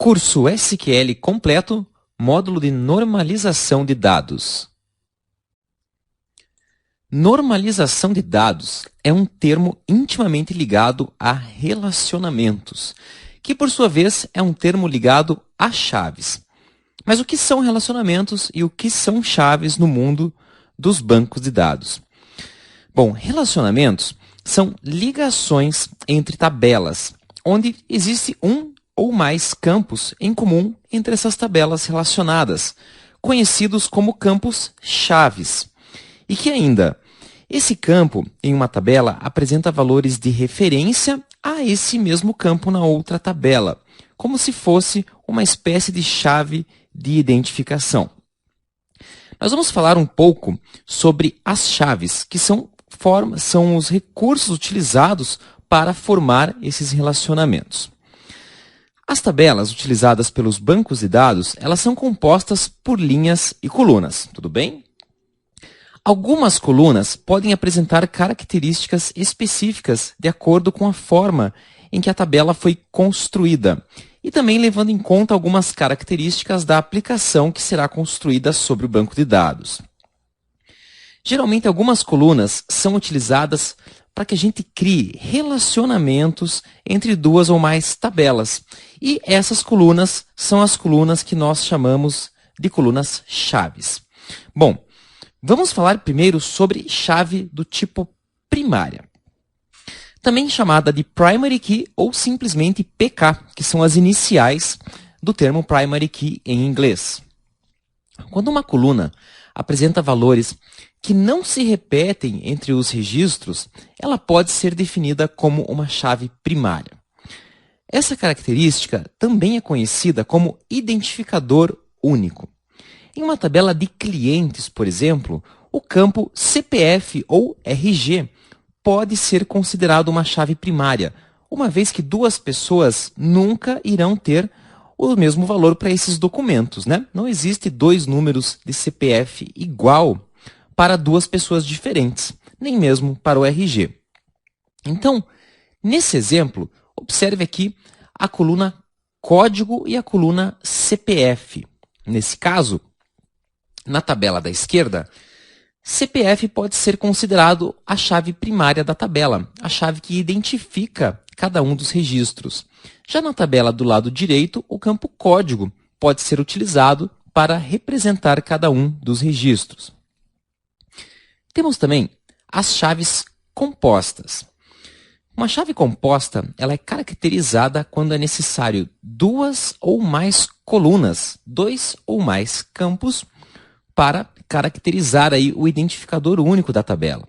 Curso SQL completo, módulo de normalização de dados. Normalização de dados é um termo intimamente ligado a relacionamentos, que por sua vez é um termo ligado a chaves. Mas o que são relacionamentos e o que são chaves no mundo dos bancos de dados? Bom, relacionamentos são ligações entre tabelas, onde existe um ou mais campos em comum entre essas tabelas relacionadas, conhecidos como campos chaves. E que ainda, esse campo em uma tabela apresenta valores de referência a esse mesmo campo na outra tabela, como se fosse uma espécie de chave de identificação. Nós vamos falar um pouco sobre as chaves, que são os recursos utilizados para formar esses relacionamentos. As tabelas utilizadas pelos bancos de dados, elas são compostas por linhas e colunas, tudo bem? Algumas colunas podem apresentar características específicas de acordo com a forma em que a tabela foi construída e também levando em conta algumas características da aplicação que será construída sobre o banco de dados. Geralmente, algumas colunas são utilizadas para que a gente crie relacionamentos entre duas ou mais tabelas. E essas colunas são as colunas que nós chamamos de colunas chaves. Bom, vamos falar primeiro sobre chave do tipo primária, também chamada de primary key ou simplesmente PK, que são as iniciais do termo primary key em inglês. Quando uma coluna apresenta valores que não se repetem entre os registros, ela pode ser definida como uma chave primária. Essa característica também é conhecida como identificador único. Em uma tabela de clientes, por exemplo, o campo CPF ou RG pode ser considerado uma chave primária, uma vez que duas pessoas nunca irão ter o mesmo valor para esses documentos, né? Não existe dois números de CPF igual para duas pessoas diferentes, nem mesmo para o RG. Então, nesse exemplo, observe aqui a coluna código e a coluna CPF. Nesse caso, na tabela da esquerda, CPF pode ser considerado a chave primária da tabela, a chave que identifica cada um dos registros. Já na tabela do lado direito, o campo código pode ser utilizado para representar cada um dos registros. Temos também as chaves compostas. Uma chave composta ela é caracterizada quando é necessário duas ou mais colunas, dois ou mais campos, para caracterizar aí o identificador único da tabela.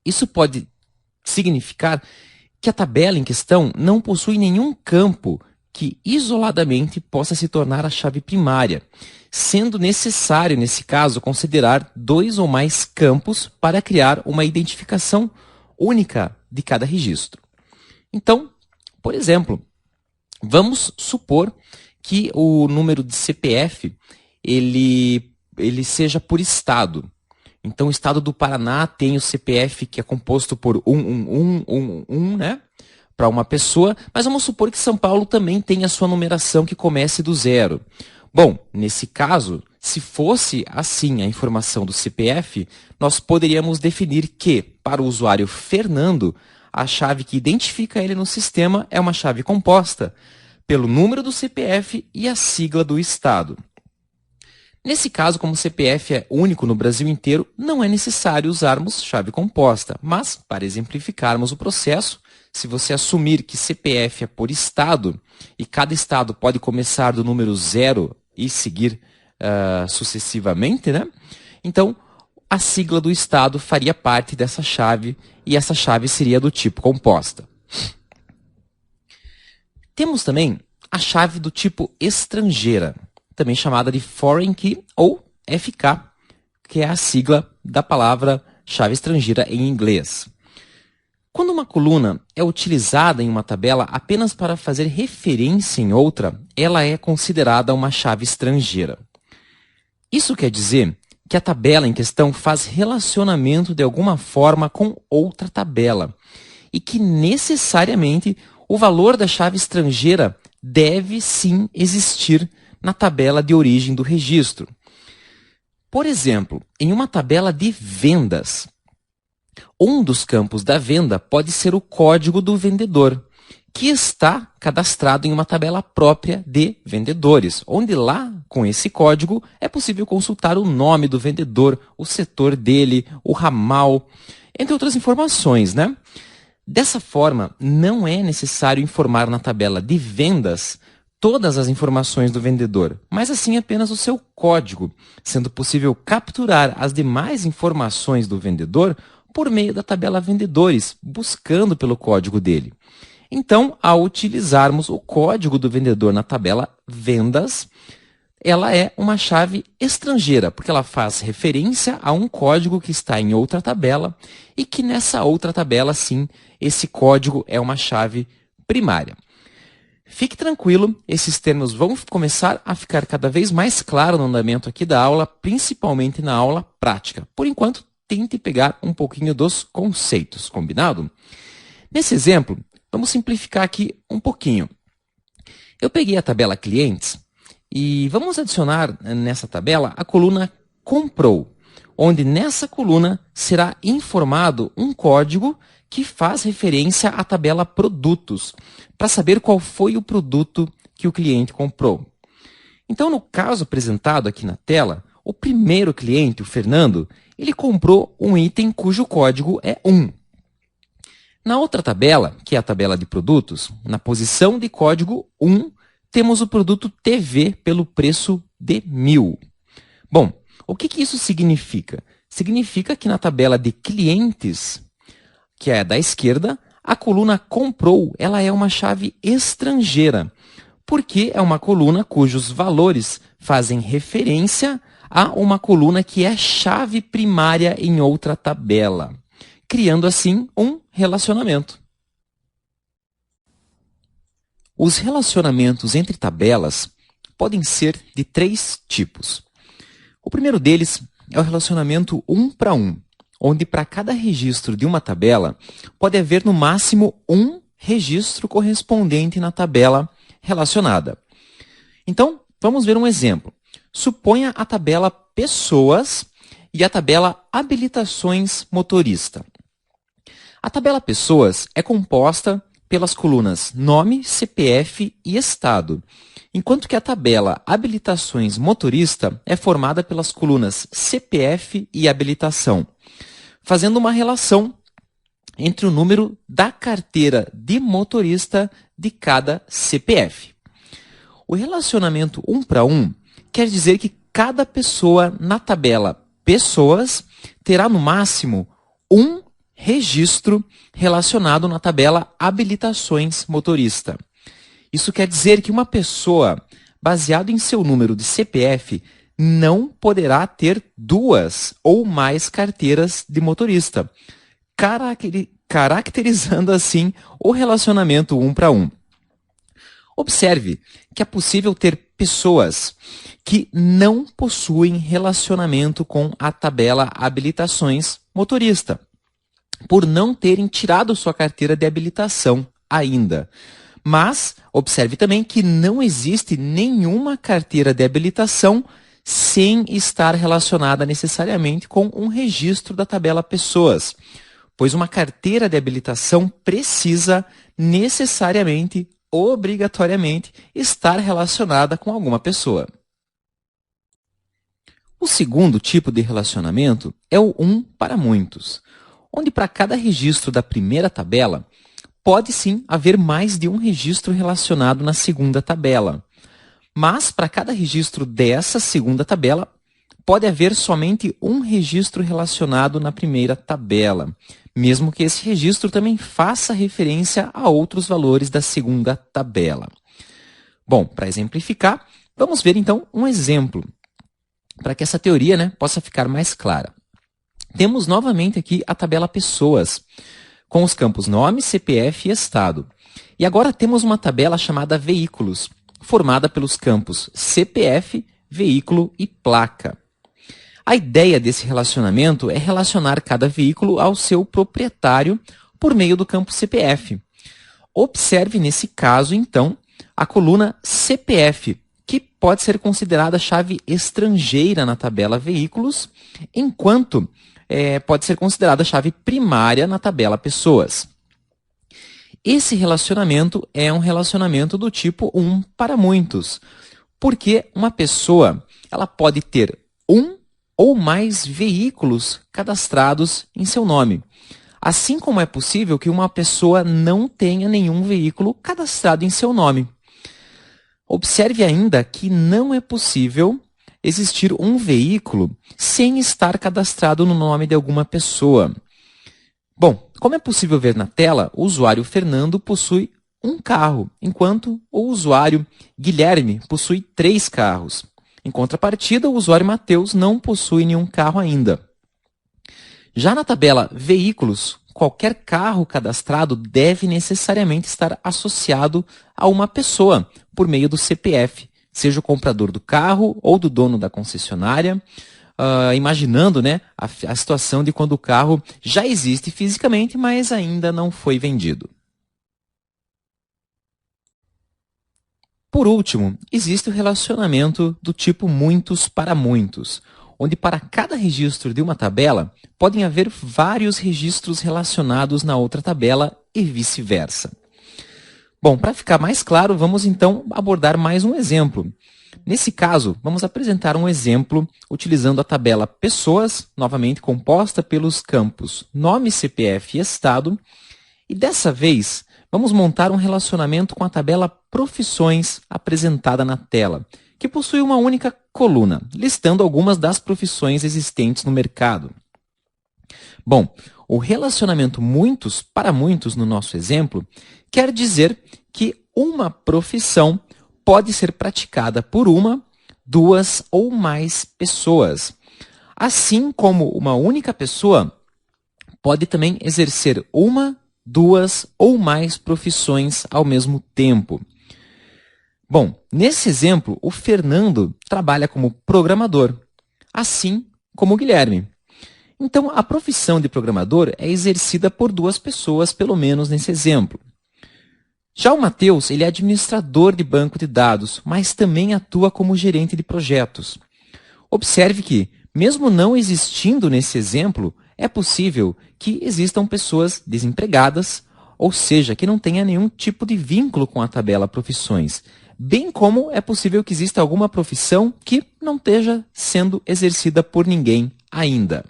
Isso pode significar que a tabela em questão não possui nenhum campo que isoladamente possa se tornar a chave primária, sendo necessário, nesse caso, considerar dois ou mais campos para criar uma identificação única de cada registro. Então, por exemplo, vamos supor que o número de CPF ele seja por estado. Então, o estado do Paraná tem o CPF que é composto por 11111, né? Para uma pessoa, mas vamos supor que São Paulo também tem a sua numeração que comece do 0. Bom, nesse caso, se fosse assim a informação do CPF, nós poderíamos definir que, para o usuário Fernando, a chave que identifica ele no sistema é uma chave composta pelo número do CPF e a sigla do estado. Nesse caso, como o CPF é único no Brasil inteiro, não é necessário usarmos chave composta, mas, para exemplificarmos o processo, se você assumir que CPF é por estado, e cada estado pode começar do número 0 e seguir sucessivamente, né? Então, a sigla do estado faria parte dessa chave, e essa chave seria do tipo composta. Temos também a chave do tipo estrangeira, também chamada de Foreign Key ou FK, que é a sigla da palavra chave estrangeira em inglês. Quando uma coluna é utilizada em uma tabela apenas para fazer referência em outra, ela é considerada uma chave estrangeira. Isso quer dizer que a tabela em questão faz relacionamento de alguma forma com outra tabela e que necessariamente o valor da chave estrangeira deve sim existir na tabela de origem do registro. Por exemplo, em uma tabela de vendas, um dos campos da venda pode ser o código do vendedor, que está cadastrado em uma tabela própria de vendedores, onde lá, com esse código, é possível consultar o nome do vendedor, o setor dele, o ramal, entre outras informações, né? Dessa forma, não é necessário informar na tabela de vendas todas as informações do vendedor, mas assim apenas o seu código, sendo possível capturar as demais informações do vendedor por meio da tabela vendedores, buscando pelo código dele. Então, ao utilizarmos o código do vendedor na tabela vendas, ela é uma chave estrangeira, porque ela faz referência a um código que está em outra tabela e que nessa outra tabela, sim, esse código é uma chave primária. Fique tranquilo, esses termos vão começar a ficar cada vez mais claros no andamento aqui da aula, principalmente na aula prática. Por enquanto, tente pegar um pouquinho dos conceitos, combinado? Nesse exemplo, vamos simplificar aqui um pouquinho. Eu peguei a tabela clientes e vamos adicionar nessa tabela a coluna comprou, onde nessa coluna será informado um código que faz referência à tabela produtos, para saber qual foi o produto que o cliente comprou. Então, no caso apresentado aqui na tela, o primeiro cliente, o Fernando, ele comprou um item cujo código é 1. Na outra tabela, que é a tabela de produtos, na posição de código 1, temos o produto TV pelo preço de 1.000. Bom, o que isso significa? Significa que na tabela de clientes, que é da esquerda, a coluna comprou, ela é uma chave estrangeira, porque é uma coluna cujos valores fazem referência a uma coluna que é chave primária em outra tabela, criando assim um relacionamento. Os relacionamentos entre tabelas podem ser de 3 tipos. O primeiro deles é o relacionamento 1 para 1, onde para cada registro de uma tabela pode haver no máximo um registro correspondente na tabela relacionada. Então, vamos ver um exemplo. Suponha a tabela pessoas e a tabela habilitações motorista. A tabela pessoas é composta pelas colunas nome, CPF e estado, enquanto que a tabela habilitações motorista é formada pelas colunas CPF e habilitação, fazendo uma relação entre o número da carteira de motorista de cada CPF. O relacionamento 1 para 1 quer dizer que cada pessoa na tabela pessoas terá no máximo um registro relacionado na tabela habilitações motorista. Isso quer dizer que uma pessoa, baseado em seu número de CPF, não poderá ter 2 ou mais carteiras de motorista, caracterizando assim o relacionamento 1 para 1. Observe que é possível ter pessoas que não possuem relacionamento com a tabela habilitações motorista, por não terem tirado sua carteira de habilitação ainda. Mas observe também que não existe nenhuma carteira de habilitação sem estar relacionada necessariamente com um registro da tabela pessoas, pois uma carteira de habilitação precisa necessariamente, obrigatoriamente, estar relacionada com alguma pessoa. O segundo tipo de relacionamento é o 1 para muitos, onde para cada registro da primeira tabela, pode sim haver mais de um registro relacionado na segunda tabela. Mas para cada registro dessa segunda tabela, pode haver somente um registro relacionado na primeira tabela, mesmo que esse registro também faça referência a outros valores da segunda tabela. Bom, para exemplificar, vamos ver então um exemplo, para que essa teoria, possa ficar mais clara. Temos novamente aqui a tabela pessoas, com os campos nome, CPF e estado. E agora temos uma tabela chamada veículos, formada pelos campos CPF, veículo e placa. A ideia desse relacionamento é relacionar cada veículo ao seu proprietário por meio do campo CPF. Observe nesse caso, então, a coluna CPF, que pode ser considerada chave estrangeira na tabela veículos, enquanto pode ser considerada chave primária na tabela pessoas. Esse relacionamento é um relacionamento do tipo um para muitos, porque uma pessoa ela pode ter um ou mais veículos cadastrados em seu nome. Assim como é possível que uma pessoa não tenha nenhum veículo cadastrado em seu nome. Observe ainda que não é possível existir um veículo sem estar cadastrado no nome de alguma pessoa. Bom, como é possível ver na tela, o usuário Fernando possui um carro, enquanto o usuário Guilherme possui 3 carros. Em contrapartida, o usuário Matheus não possui nenhum carro ainda. Já na tabela Veículos, qualquer carro cadastrado deve necessariamente estar associado a uma pessoa por meio do CPF, seja o comprador do carro ou do dono da concessionária, imaginando, né, a situação de quando o carro já existe fisicamente, mas ainda não foi vendido. Por último, existe o relacionamento do tipo muitos para muitos, onde para cada registro de uma tabela podem haver vários registros relacionados na outra tabela e vice-versa. Bom, para ficar mais claro, vamos então abordar mais um exemplo. Nesse caso, vamos apresentar um exemplo utilizando a tabela Pessoas, novamente composta pelos campos Nome, CPF e Estado, e dessa vez vamos montar um relacionamento com a tabela Profissões apresentada na tela, que possui uma única coluna, listando algumas das profissões existentes no mercado. Bom, o relacionamento muitos para muitos no nosso exemplo quer dizer que uma profissão pode ser praticada por uma, 2 ou mais pessoas. Assim como uma única pessoa pode também exercer uma, 2 ou mais profissões ao mesmo tempo. Bom, nesse exemplo, o Fernando trabalha como programador, assim como o Guilherme. Então, a profissão de programador é exercida por 2 pessoas, pelo menos nesse exemplo. Já o Matheus, ele é administrador de banco de dados, mas também atua como gerente de projetos. Observe que, mesmo não existindo nesse exemplo, é possível que existam pessoas desempregadas, ou seja, que não tenha nenhum tipo de vínculo com a tabela profissões, bem como é possível que exista alguma profissão que não esteja sendo exercida por ninguém ainda.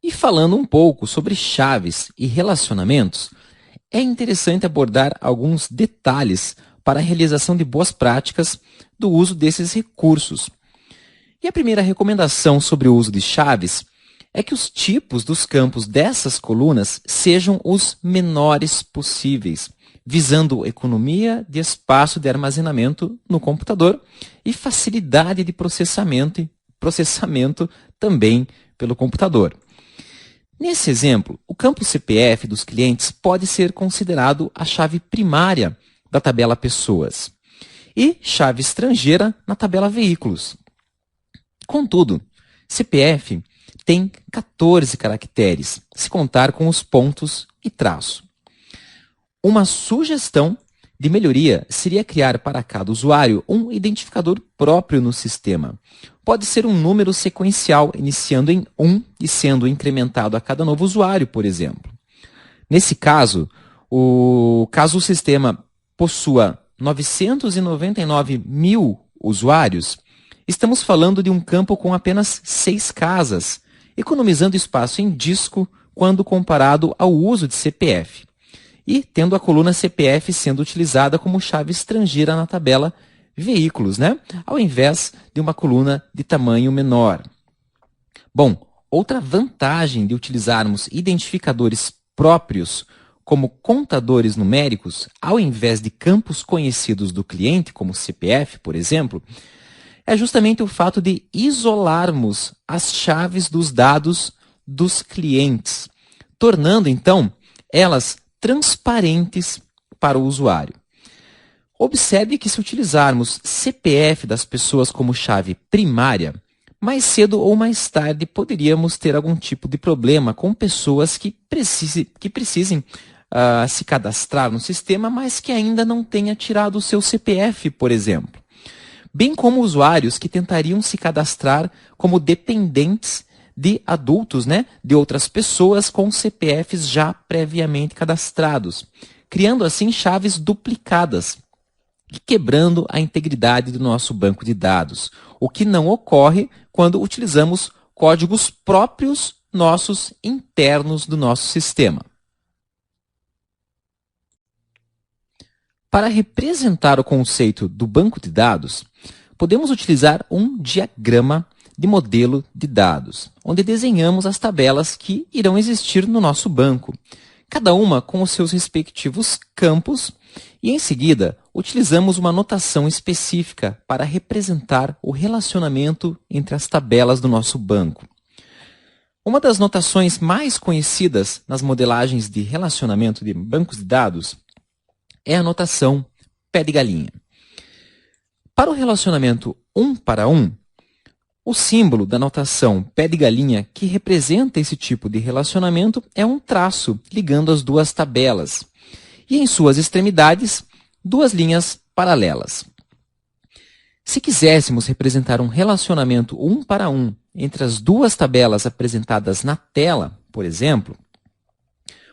E falando um pouco sobre chaves e relacionamentos, é interessante abordar alguns detalhes para a realização de boas práticas do uso desses recursos. E a primeira recomendação sobre o uso de chaves é que os tipos dos campos dessas colunas sejam os menores possíveis, visando economia de espaço de armazenamento no computador e facilidade de processamento também pelo computador. Nesse exemplo, o campo CPF dos clientes pode ser considerado a chave primária da tabela Pessoas e chave estrangeira na tabela Veículos. Contudo, CPF tem 14 caracteres, se contar com os pontos e traço. Uma sugestão de melhoria seria criar para cada usuário um identificador próprio no sistema. Pode ser um número sequencial, iniciando em 1 e sendo incrementado a cada novo usuário, por exemplo. Nesse caso, caso o sistema possua 999 mil usuários, estamos falando de um campo com apenas 6 casas, economizando espaço em disco quando comparado ao uso de CPF. E tendo a coluna CPF sendo utilizada como chave estrangeira na tabela Veículos, né? Ao invés de uma coluna de tamanho menor. Bom, outra vantagem de utilizarmos identificadores próprios como contadores numéricos, ao invés de campos conhecidos do cliente, como CPF, por exemplo, é justamente o fato de isolarmos as chaves dos dados dos clientes, tornando, então, elas transparentes para o usuário. Observe que se utilizarmos CPF das pessoas como chave primária, mais cedo ou mais tarde poderíamos ter algum tipo de problema com pessoas que precisem se cadastrar no sistema, mas que ainda não tenha tirado o seu CPF, por exemplo. Bem como usuários que tentariam se cadastrar como dependentes de adultos, né, de outras pessoas com CPFs já previamente cadastrados, criando assim chaves duplicadas e quebrando a integridade do nosso banco de dados, o que não ocorre quando utilizamos códigos próprios nossos internos do nosso sistema. Para representar o conceito do banco de dados, podemos utilizar um diagrama de modelo de dados, onde desenhamos as tabelas que irão existir no nosso banco, cada uma com os seus respectivos campos, e em seguida utilizamos uma notação específica para representar o relacionamento entre as tabelas do nosso banco. Uma das notações mais conhecidas nas modelagens de relacionamento de bancos de dados é a notação pé de galinha. Para o relacionamento 1 para 1, o símbolo da notação pé de galinha que representa esse tipo de relacionamento é um traço ligando as duas tabelas e em suas extremidades, duas linhas paralelas. Se quiséssemos representar um relacionamento 1 para 1 entre as duas tabelas apresentadas na tela, por exemplo,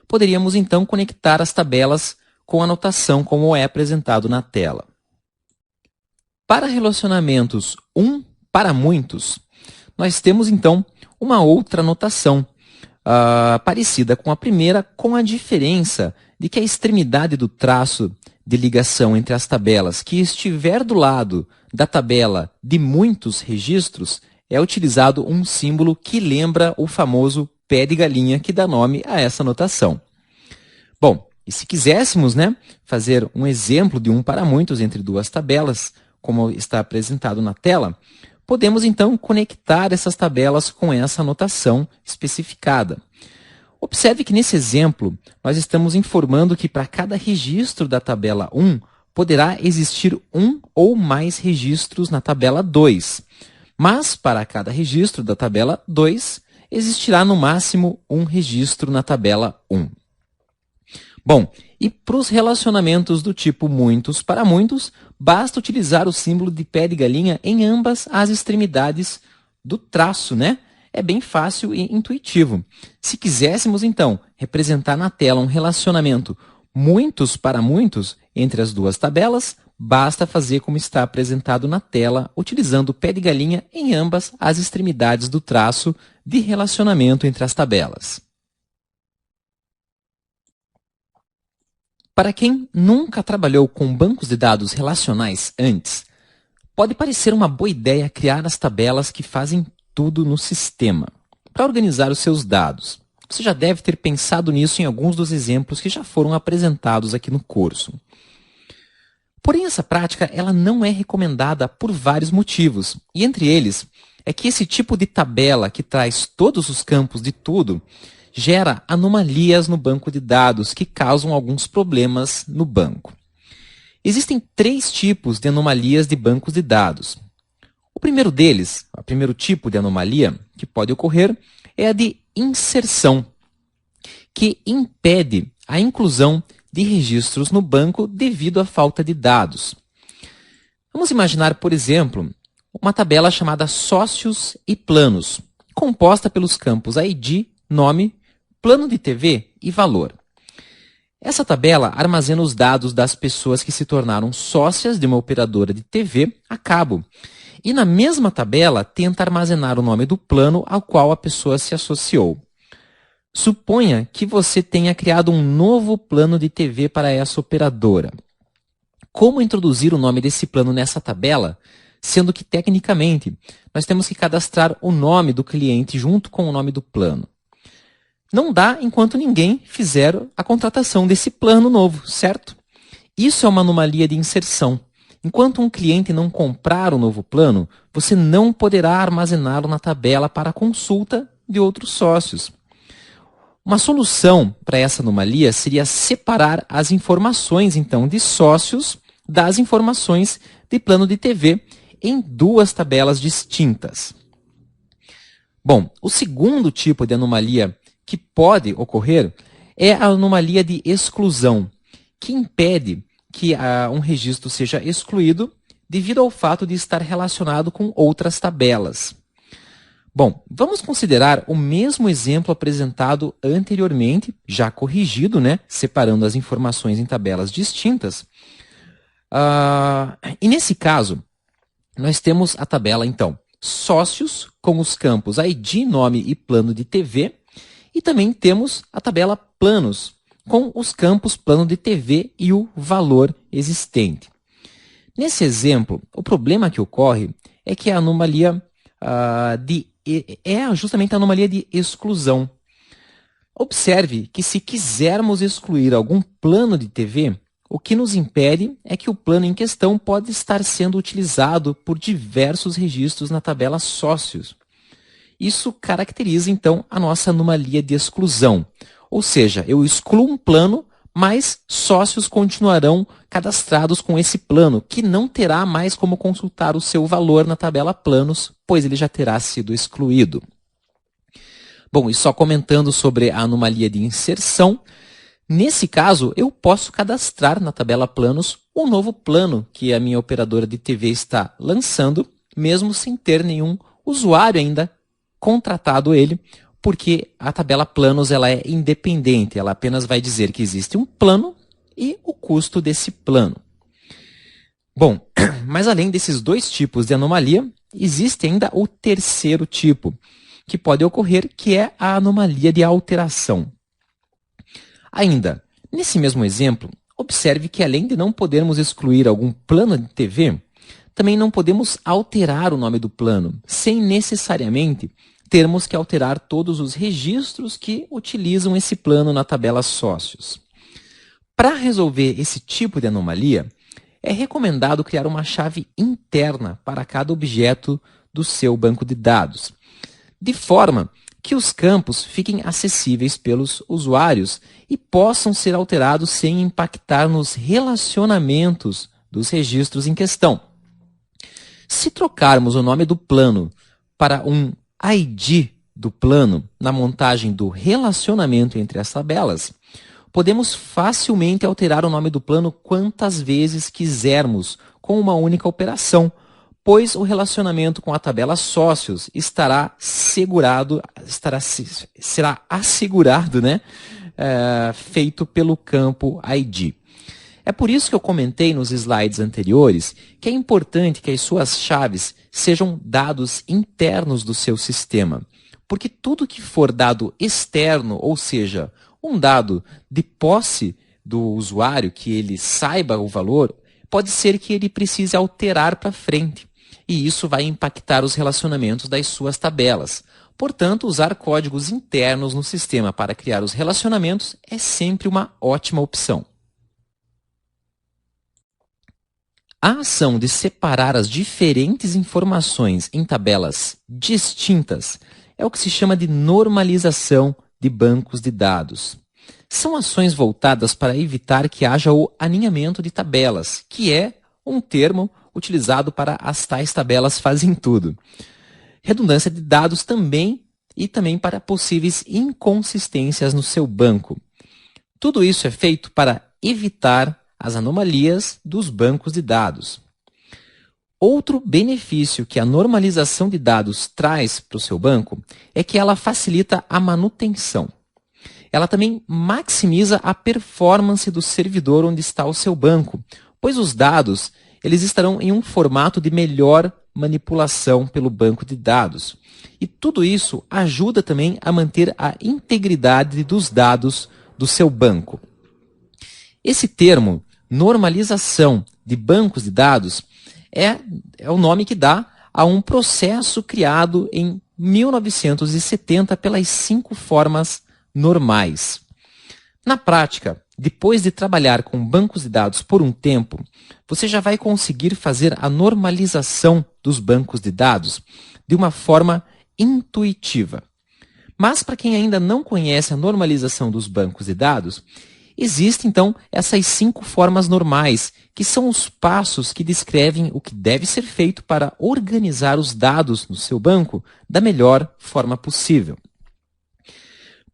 poderíamos então conectar as tabelas com a notação como é apresentado na tela. Para relacionamentos 1 para muitos, nós temos então uma outra notação parecida com a primeira, com a diferença de que a extremidade do traço de ligação entre as tabelas que estiver do lado da tabela de muitos registros é utilizado um símbolo que lembra o famoso pé de galinha que dá nome a essa notação. Bom, e se quiséssemos, né, fazer um exemplo de 1 para muitos entre duas tabelas, como está apresentado na tela, podemos então conectar essas tabelas com essa notação especificada. Observe que nesse exemplo, nós estamos informando que para cada registro da tabela 1, poderá existir um ou mais registros na tabela 2. Mas para cada registro da tabela 2, existirá no máximo um registro na tabela 1. Bom, e para os relacionamentos do tipo muitos para muitos, basta utilizar o símbolo de pé de galinha em ambas as extremidades do traço, né? É bem fácil e intuitivo. Se quiséssemos, então, representar na tela um relacionamento muitos para muitos entre as duas tabelas, basta fazer como está apresentado na tela, utilizando o pé de galinha em ambas as extremidades do traço de relacionamento entre as tabelas. Para quem nunca trabalhou com bancos de dados relacionais antes, pode parecer uma boa ideia criar as tabelas que fazem tudo no sistema, para organizar os seus dados. Você já deve ter pensado nisso em alguns dos exemplos que já foram apresentados aqui no curso. Porém, essa prática ela não é recomendada por vários motivos, e entre eles é que esse tipo de tabela que traz todos os campos de tudo gera anomalias no banco de dados que causam alguns problemas no banco. Existem 3 tipos de anomalias de bancos de dados. O primeiro deles, o primeiro tipo de anomalia que pode ocorrer é a de inserção, que impede a inclusão de registros no banco devido à falta de dados. Vamos imaginar, por exemplo, uma tabela chamada sócios e planos, composta pelos campos ID, nome, plano de TV e valor. Essa tabela armazena os dados das pessoas que se tornaram sócias de uma operadora de TV a cabo. E na mesma tabela tenta armazenar o nome do plano ao qual a pessoa se associou. Suponha que você tenha criado um novo plano de TV para essa operadora. Como introduzir o nome desse plano nessa tabela, sendo que, tecnicamente, nós temos que cadastrar o nome do cliente junto com o nome do plano? Não dá enquanto ninguém fizer a contratação desse plano novo, certo? Isso é uma anomalia de inserção. Enquanto um cliente não comprar o novo plano, você não poderá armazená-lo na tabela para consulta de outros sócios. Uma solução para essa anomalia seria separar as informações, então, de sócios das informações de plano de TV em 2 tabelas distintas. Bom, o segundo tipo de anomalia que pode ocorrer é a anomalia de exclusão, que impede que um registro seja excluído devido ao fato de estar relacionado com outras tabelas. Bom, vamos considerar o mesmo exemplo apresentado anteriormente, já corrigido, né? Separando as informações em tabelas distintas. E nesse caso, nós temos a tabela, então, sócios, com os campos ID, nome e plano de TV. E também temos a tabela planos, com os campos plano de TV e o valor existente. Nesse exemplo, o problema que ocorre é que a anomalia é justamente a anomalia de exclusão. Observe que se quisermos excluir algum plano de TV, o que nos impede é que o plano em questão pode estar sendo utilizado por diversos registros na tabela sócios. Isso caracteriza, então, a nossa anomalia de exclusão. Ou seja, eu excluo um plano, mas sócios continuarão cadastrados com esse plano, que não terá mais como consultar o seu valor na tabela planos, pois ele já terá sido excluído. Bom, e só comentando sobre a anomalia de inserção, nesse caso, eu posso cadastrar na tabela planos um novo plano que a minha operadora de TV está lançando, mesmo sem ter nenhum usuário ainda contratado ele, porque a tabela planos ela é independente, ela apenas vai dizer que existe um plano e o custo desse plano. Bom, mas além desses dois tipos de anomalia, existe ainda o terceiro tipo, que pode ocorrer, que é a anomalia de alteração. Ainda, nesse mesmo exemplo, observe que além de não podermos excluir algum plano de TV, também não podemos alterar o nome do plano, sem necessariamente termos que alterar todos os registros que utilizam esse plano na tabela sócios. Para resolver esse tipo de anomalia, é recomendado criar uma chave interna para cada objeto do seu banco de dados, de forma que os campos fiquem acessíveis pelos usuários e possam ser alterados sem impactar nos relacionamentos dos registros em questão. Se trocarmos o nome do plano para um ID do plano na montagem do relacionamento entre as tabelas, podemos facilmente alterar o nome do plano quantas vezes quisermos com uma única operação, pois o relacionamento com a tabela sócios será assegurado, né? Feito pelo campo ID. É por isso que eu comentei nos slides anteriores que é importante que as suas chaves sejam dados internos do seu sistema, porque tudo que for dado externo, ou seja, um dado de posse do usuário, que ele saiba o valor, pode ser que ele precise alterar para frente, e isso vai impactar os relacionamentos das suas tabelas. Portanto, usar códigos internos no sistema para criar os relacionamentos é sempre uma ótima opção. A ação de separar as diferentes informações em tabelas distintas é o que se chama de normalização de bancos de dados. São ações voltadas para evitar que haja o aninhamento de tabelas, que é um termo utilizado para as tais tabelas fazem tudo. Redundância de dados também e também para possíveis inconsistências no seu banco. Tudo isso é feito para evitar as anomalias dos bancos de dados. Outro benefício que a normalização de dados traz para o seu banco é que ela facilita a manutenção. Ela também maximiza a performance do servidor onde está o seu banco, pois os dados eles estarão em um formato de melhor manipulação pelo banco de dados. E tudo isso ajuda também a manter a integridade dos dados do seu banco. Esse termo, normalização de bancos de dados, é o nome que dá a um processo criado em 1970 pelas 5 formas normais. Na prática, depois de trabalhar com bancos de dados por um tempo, você já vai conseguir fazer a normalização dos bancos de dados de uma forma intuitiva. Mas para quem ainda não conhece a normalização dos bancos de dados, existem então essas 5 formas normais, que são os passos que descrevem o que deve ser feito para organizar os dados no seu banco da melhor forma possível.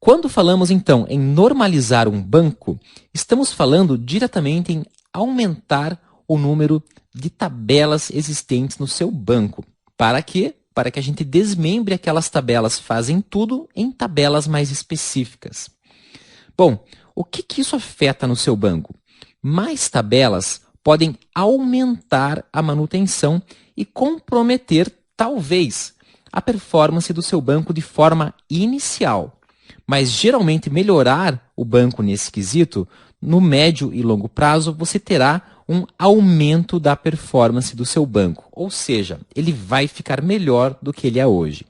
Quando falamos, então, em normalizar um banco, estamos falando diretamente em aumentar o número de tabelas existentes no seu banco. Para quê? Para que a gente desmembre aquelas tabelas fazem tudo em tabelas mais específicas. Bom, o que isso afeta no seu banco? Mais tabelas podem aumentar a manutenção e comprometer, talvez, a performance do seu banco de forma inicial. Mas, geralmente, melhorar o banco nesse quesito, no médio e longo prazo, você terá um aumento da performance do seu banco. Ou seja, ele vai ficar melhor do que ele é hoje.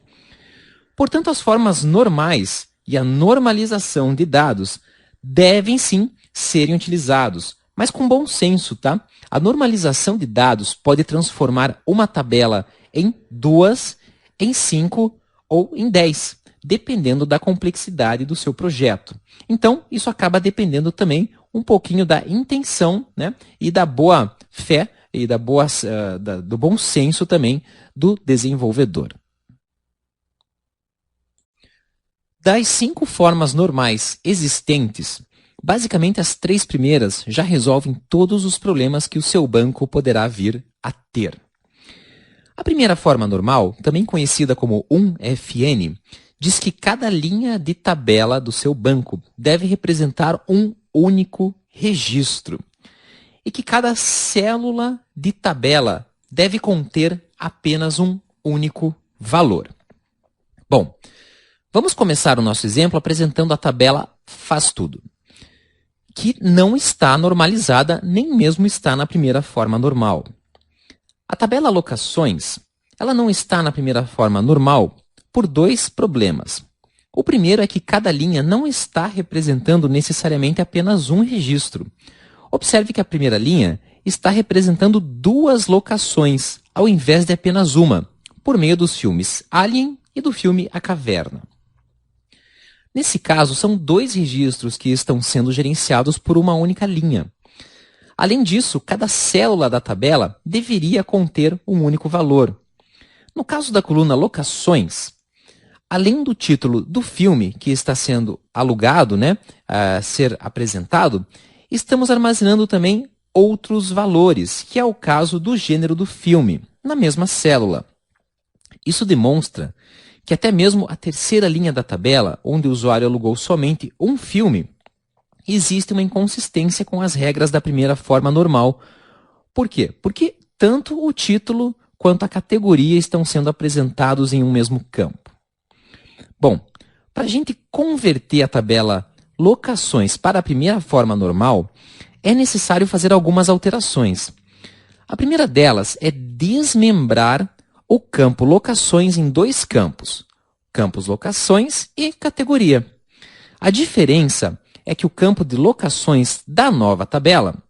Portanto, as formas normais e a normalização de dados devem sim serem utilizados, mas com bom senso, tá? A normalização de dados pode transformar uma tabela em 2, em 5 ou em 10, dependendo da complexidade do seu projeto. Então, isso acaba dependendo também um pouquinho da intenção, né, e da boa fé e do bom senso também do desenvolvedor. Das 5 formas normais existentes, basicamente as 3 primeiras já resolvem todos os problemas que o seu banco poderá vir a ter. A primeira forma normal, também conhecida como 1FN, diz que cada linha de tabela do seu banco deve representar um único registro e que cada célula de tabela deve conter apenas um único valor. Bom, vamos começar o nosso exemplo apresentando a tabela Faz Tudo, que não está normalizada, nem mesmo está na primeira forma normal. A tabela Locações, ela não está na primeira forma normal por 2 problemas. O primeiro é que cada linha não está representando necessariamente apenas um registro. Observe que a primeira linha está representando 2 locações, ao invés de apenas uma, por meio dos filmes Alien e do filme A Caverna. Nesse caso, são 2 registros que estão sendo gerenciados por uma única linha. Além disso, cada célula da tabela deveria conter um único valor. No caso da coluna Locações, além do título do filme que está sendo alugado, a ser apresentado, estamos armazenando também outros valores, que é o caso do gênero do filme, na mesma célula. Isso demonstra que até mesmo a terceira linha da tabela, onde o usuário alugou somente um filme, existe uma inconsistência com as regras da primeira forma normal. Por quê? Porque tanto o título quanto a categoria estão sendo apresentados em um mesmo campo. Bom, para a gente converter a tabela Locações para a primeira forma normal, é necessário fazer algumas alterações. A primeira delas é desmembrar o campo Locações em 2 campos, campos Locações e Categoria. A diferença é que o campo de locações da nova tabela,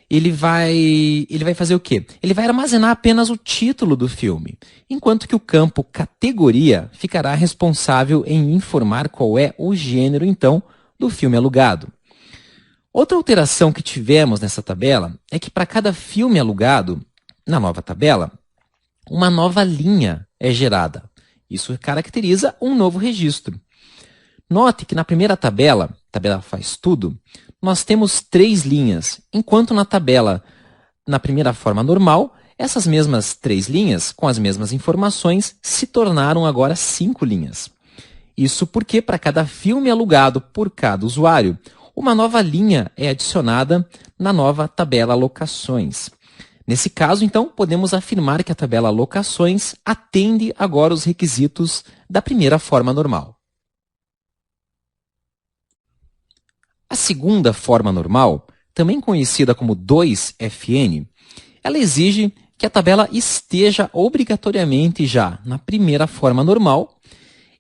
ele vai fazer o quê? Ele vai armazenar apenas o título do filme, enquanto que o campo categoria ficará responsável em informar qual é o gênero, então, do filme alugado. Outra alteração que tivemos nessa tabela é que para cada filme alugado, na nova tabela, uma nova linha é gerada. Isso caracteriza um novo registro. Note que na primeira tabela Faz Tudo, nós temos 3 linhas, enquanto na primeira forma normal, essas mesmas 3 linhas, com as mesmas informações, se tornaram agora 5 linhas. Isso porque para cada filme alugado por cada usuário, uma nova linha é adicionada na nova tabela Locações. Nesse caso, então, podemos afirmar que a tabela Locações atende agora os requisitos da primeira forma normal. A segunda forma normal, também conhecida como 2FN, ela exige que a tabela esteja obrigatoriamente já na primeira forma normal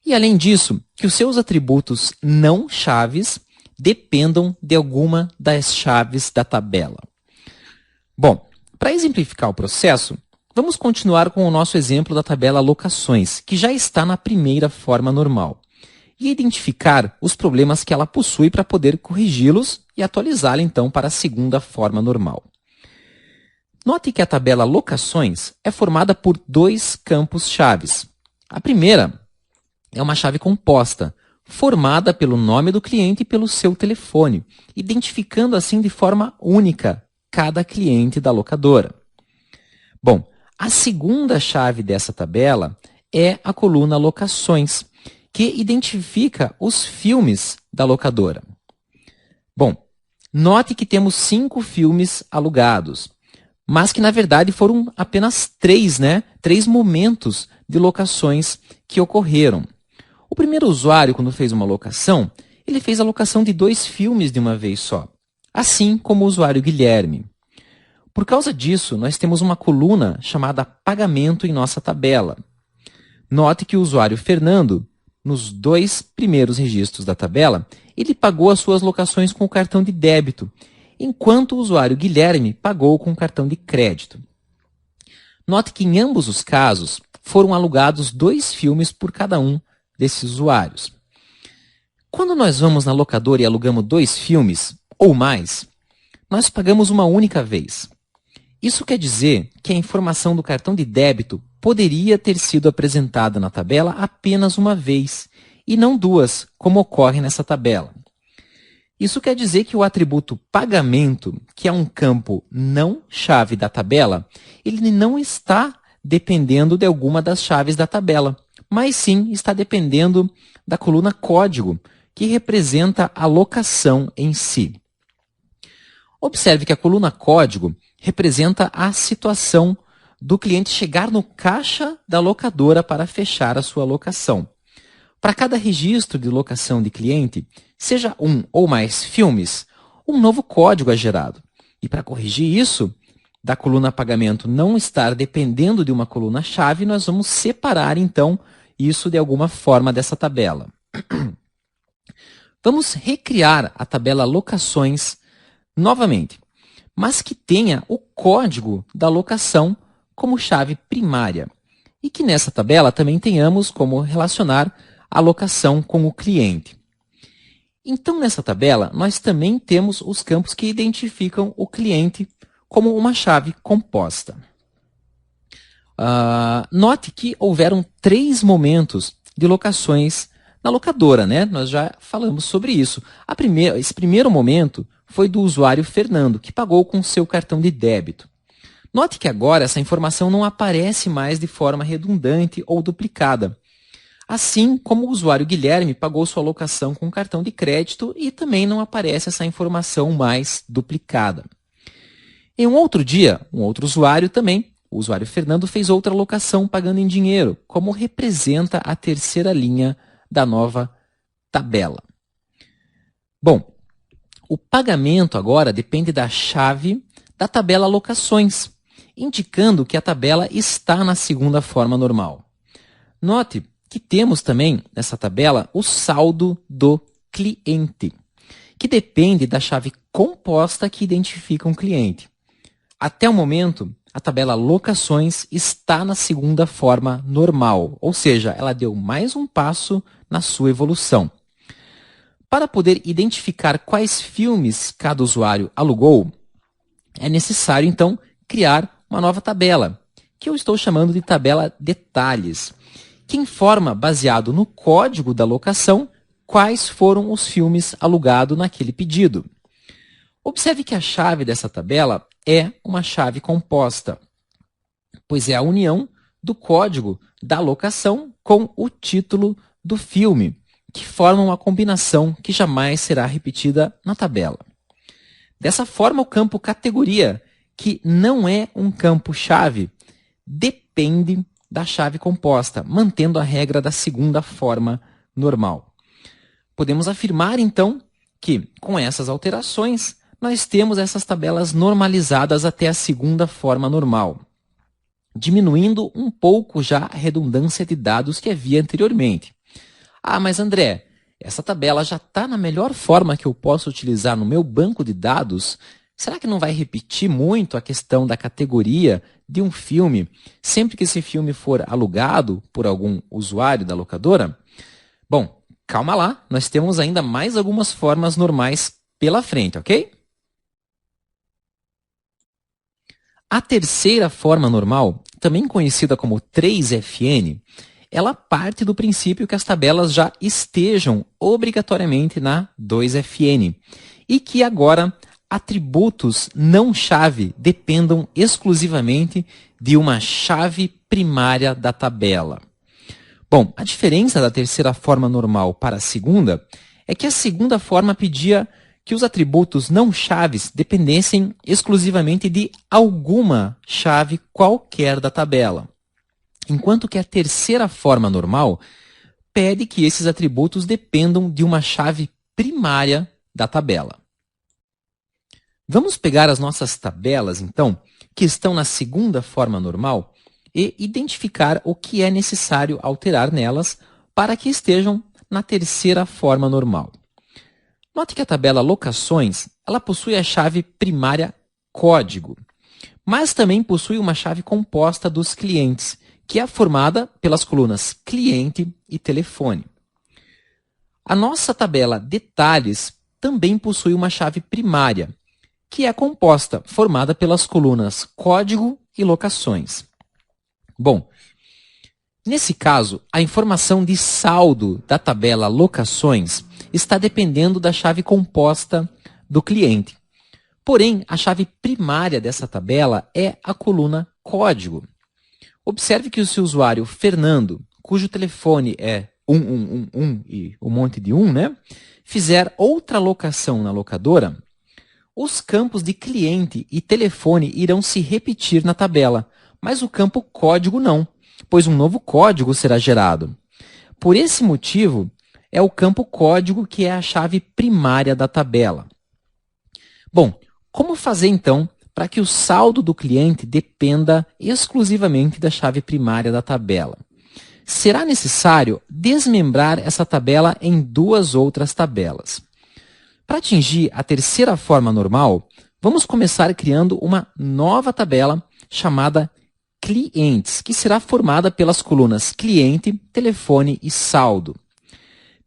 e, além disso, que os seus atributos não chaves dependam de alguma das chaves da tabela. Bom, para exemplificar o processo, vamos continuar com o nosso exemplo da tabela Locações, que já está na primeira forma normal, e identificar os problemas que ela possui para poder corrigi-los e atualizá-la então para a segunda forma normal. Note que a tabela Locações é formada por 2 campos chaves. A primeira é uma chave composta, formada pelo nome do cliente e pelo seu telefone, identificando assim de forma única cada cliente da locadora. Bom, a segunda chave dessa tabela é a coluna Locações, que identifica os filmes da locadora. Bom, note que temos 5 filmes alugados, mas que na verdade foram apenas 3, né? 3 momentos de locações que ocorreram. O primeiro usuário, quando fez uma locação, ele fez a locação de 2 filmes de uma vez só, assim como o usuário Guilherme. Por causa disso, nós temos uma coluna chamada Pagamento em nossa tabela. Note que o usuário Fernando, nos 2 primeiros registros da tabela, ele pagou as suas locações com o cartão de débito, enquanto o usuário Guilherme pagou com o cartão de crédito. Note que em ambos os casos foram alugados 2 filmes por cada um desses usuários. Quando nós vamos na locadora e alugamos 2 filmes ou mais, nós pagamos uma única vez. Isso quer dizer que a informação do cartão de débito poderia ter sido apresentada na tabela apenas uma vez, e não 2, como ocorre nessa tabela. Isso quer dizer que o atributo pagamento, que é um campo não chave da tabela, ele não está dependendo de alguma das chaves da tabela, mas sim está dependendo da coluna código, que representa a locação em si. Observe que a coluna código representa a situação do cliente chegar no caixa da locadora para fechar a sua locação. Para cada registro de locação de cliente, seja um ou mais filmes, um novo código é gerado. E para corrigir isso, da coluna pagamento não estar dependendo de uma coluna-chave, nós vamos separar, então, isso de alguma forma dessa tabela. Vamos recriar a tabela locações novamente, mas que tenha o código da locação como chave primária. E que nessa tabela também tenhamos como relacionar a locação com o cliente. Então, nessa tabela, nós também temos os campos que identificam o cliente como uma chave composta. Note que houveram 3 momentos de locações na locadora, né? Nós já falamos sobre isso. Esse primeiro momento foi do usuário Fernando, que pagou com seu cartão de débito. Note que agora essa informação não aparece mais de forma redundante ou duplicada. Assim como o usuário Guilherme pagou sua locação com cartão de crédito e também não aparece essa informação mais duplicada. Em um outro dia, um outro usuário também, o usuário Fernando, fez outra locação pagando em dinheiro, como representa a terceira linha da nova tabela. Bom, o pagamento agora depende da chave da tabela locações, indicando que a tabela está na segunda forma normal. Note que temos também nessa tabela o saldo do cliente, que depende da chave composta que identifica um cliente. Até o momento, a tabela locações está na segunda forma normal, ou seja, ela deu mais um passo na sua evolução. Para poder identificar quais filmes cada usuário alugou, é necessário, então, criar uma nova tabela, que eu estou chamando de tabela detalhes, que informa, baseado no código da locação, quais foram os filmes alugados naquele pedido. Observe que a chave dessa tabela é uma chave composta, pois é a união do código da locação com o título do filme, que formam uma combinação que jamais será repetida na tabela. Dessa forma, o campo categoria, que não é um campo-chave, depende da chave composta, mantendo a regra da segunda forma normal. Podemos afirmar, então, que, com essas alterações, nós temos essas tabelas normalizadas até a segunda forma normal, diminuindo um pouco já a redundância de dados que havia anteriormente. Ah, mas André, essa tabela já está na melhor forma que eu posso utilizar no meu banco de dados? Será que não vai repetir muito a questão da categoria de um filme sempre que esse filme for alugado por algum usuário da locadora? Bom, calma lá, nós temos ainda mais algumas formas normais pela frente, ok? A terceira forma normal, também conhecida como 3FN, ela parte do princípio que as tabelas já estejam obrigatoriamente na 2FN e que agora atributos não-chave dependam exclusivamente de uma chave primária da tabela. Bom, a diferença da terceira forma normal para a segunda é que a segunda forma pedia que os atributos não-chaves dependessem exclusivamente de alguma chave qualquer da tabela, enquanto que a terceira forma normal pede que esses atributos dependam de uma chave primária da tabela. Vamos pegar as nossas tabelas, então, que estão na segunda forma normal e identificar o que é necessário alterar nelas para que estejam na terceira forma normal. Note que a tabela locações, ela possui a chave primária código, mas também possui uma chave composta dos clientes, que é formada pelas colunas cliente e telefone. A nossa tabela detalhes também possui uma chave primária, que é composta, formada pelas colunas código e locações. Bom, nesse caso, a informação de saldo da tabela locações está dependendo da chave composta do cliente. Porém, a chave primária dessa tabela é a coluna código. Observe que o seu usuário Fernando, cujo telefone é 1111 e um monte de 1, né, fizer outra locação na locadora, os campos de cliente e telefone irão se repetir na tabela, mas o campo código não, pois um novo código será gerado. Por esse motivo, é o campo código que é a chave primária da tabela. Bom, como fazer então para que o saldo do cliente dependa exclusivamente da chave primária da tabela? Será necessário desmembrar essa tabela em duas outras tabelas. Para atingir a terceira forma normal, vamos começar criando uma nova tabela chamada clientes, que será formada pelas colunas cliente, telefone e saldo.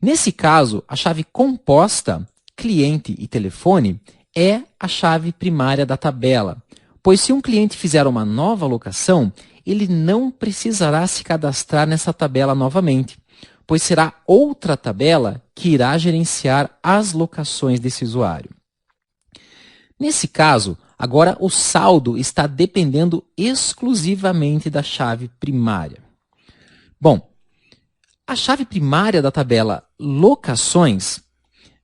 Nesse caso, a chave composta cliente e telefone é a chave primária da tabela, pois se um cliente fizer uma nova locação, ele não precisará se cadastrar nessa tabela novamente, pois será outra tabela que irá gerenciar as locações desse usuário. Nesse caso, agora o saldo está dependendo exclusivamente da chave primária. Bom, a chave primária da tabela locações,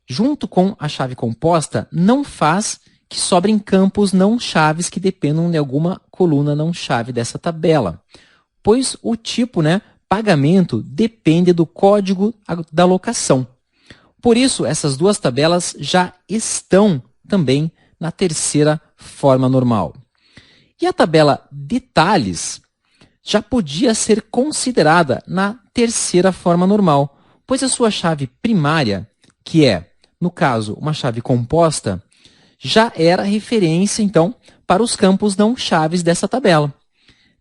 junto com a chave composta, não faz que sobrem campos não chaves que dependam de alguma coluna não chave dessa tabela, pois o tipo, pagamento depende do código da locação. Por isso, essas duas tabelas já estão também na terceira forma normal. E a tabela detalhes já podia ser considerada na terceira forma normal, pois a sua chave primária, que é, no caso, uma chave composta, já era referência, então, para os campos não chaves dessa tabela.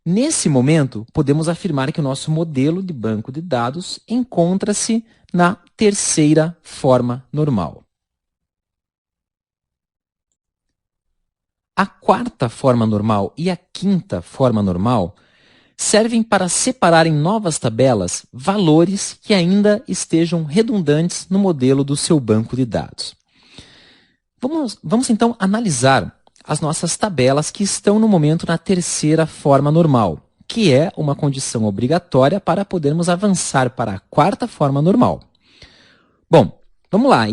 Nesse momento, podemos afirmar que o nosso modelo de banco de dados encontra-se na terceira forma normal. A quarta forma normal e a quinta forma normal servem para separar em novas tabelas valores que ainda estejam redundantes no modelo do seu banco de dados. Vamos então analisar as nossas tabelas que estão no momento na terceira forma normal, que é uma condição obrigatória para podermos avançar para a quarta forma normal. Bom, vamos lá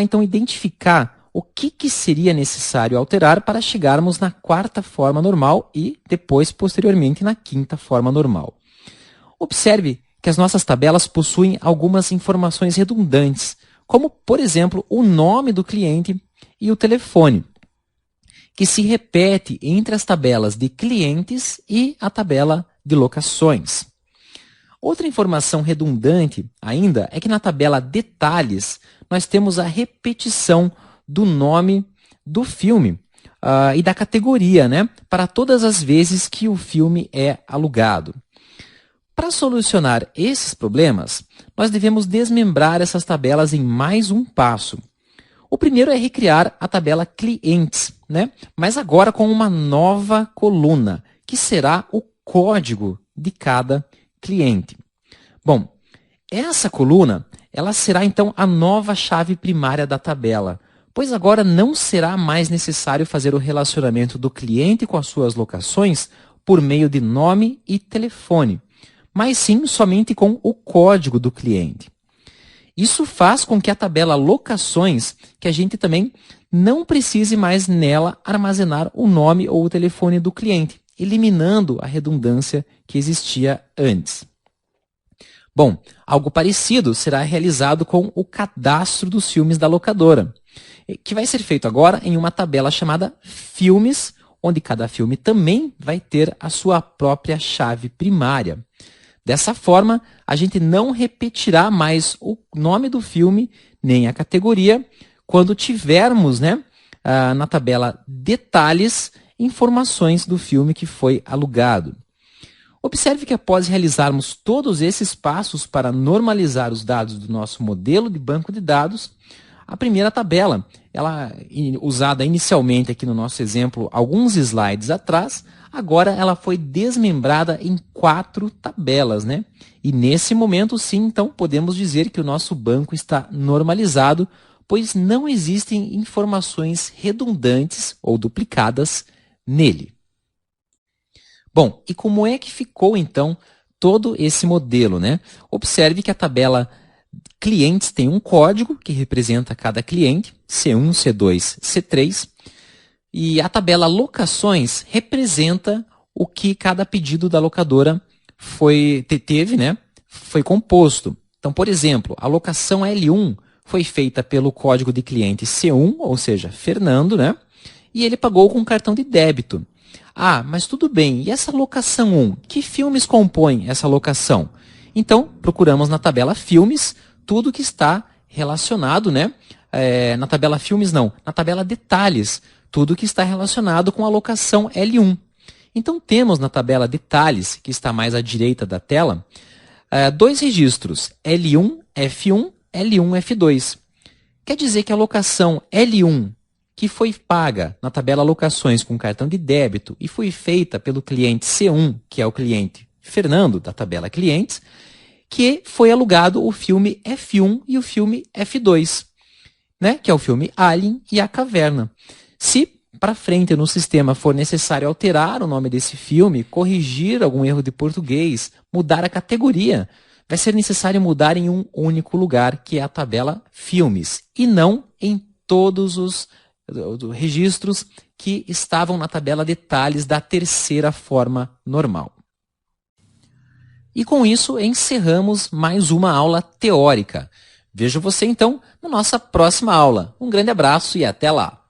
então identificar o que seria necessário alterar para chegarmos na quarta forma normal e depois, posteriormente, na quinta forma normal. Observe que as nossas tabelas possuem algumas informações redundantes, como, por exemplo, o nome do cliente e o telefone, que se repete entre as tabelas de clientes e a tabela de locações. Outra informação redundante ainda é que na tabela detalhes nós temos a repetição do nome do filme e da categoria, para todas as vezes que o filme é alugado. Para solucionar esses problemas, nós devemos desmembrar essas tabelas em mais um passo. O primeiro é recriar a tabela clientes, mas agora com uma nova coluna, que será o código de cada cliente. Bom, essa coluna, ela será então a nova chave primária da tabela, pois agora não será mais necessário fazer o relacionamento do cliente com as suas locações por meio de nome e telefone, mas sim somente com o código do cliente. Isso faz com que a tabela locações, que a gente também não precise mais nela armazenar o nome ou o telefone do cliente, eliminando a redundância que existia antes. Bom, algo parecido será realizado com o cadastro dos filmes da locadora, que vai ser feito agora em uma tabela chamada Filmes, onde cada filme também vai ter a sua própria chave primária. Dessa forma, a gente não repetirá mais o nome do filme, nem a categoria, quando tivermos, na tabela Detalhes, informações do filme que foi alugado. Observe que após realizarmos todos esses passos para normalizar os dados do nosso modelo de banco de dados, a primeira tabela, ela usada inicialmente aqui no nosso exemplo alguns slides atrás, agora ela foi desmembrada em 4 tabelas, E nesse momento, sim, então, podemos dizer que o nosso banco está normalizado, pois não existem informações redundantes ou duplicadas nele. Bom, e como é que ficou, então, todo esse modelo, Observe que a tabela clientes tem um código que representa cada cliente, C1, C2, C3, e a tabela locações representa o que cada pedido da locadora teve, foi composto. Então, por exemplo, a locação L1 foi feita pelo código de cliente C1, ou seja, Fernando, E ele pagou com cartão de débito. Ah, mas tudo bem, e essa locação 1? Que filmes compõem essa locação? Então, procuramos na tabela Filmes tudo que está relacionado, na tabela Filmes não, na tabela Detalhes, tudo que está relacionado com a locação L1. Então, temos na tabela Detalhes, que está mais à direita da tela, 2 registros, L1, F1, L1, F2. Quer dizer que a locação L1, que foi paga na tabela Locações com cartão de débito e foi feita pelo cliente C1, que é o cliente Fernando, da tabela Clientes, que foi alugado o filme F1 e o filme F2, que é o filme Alien e a Caverna. Se para frente no sistema for necessário alterar o nome desse filme, corrigir algum erro de português, mudar a categoria, vai ser necessário mudar em um único lugar, que é a tabela Filmes, e não em todos os registros que estavam na tabela Detalhes da terceira forma normal. E com isso encerramos mais uma aula teórica. Vejo você então na nossa próxima aula. Um grande abraço e até lá!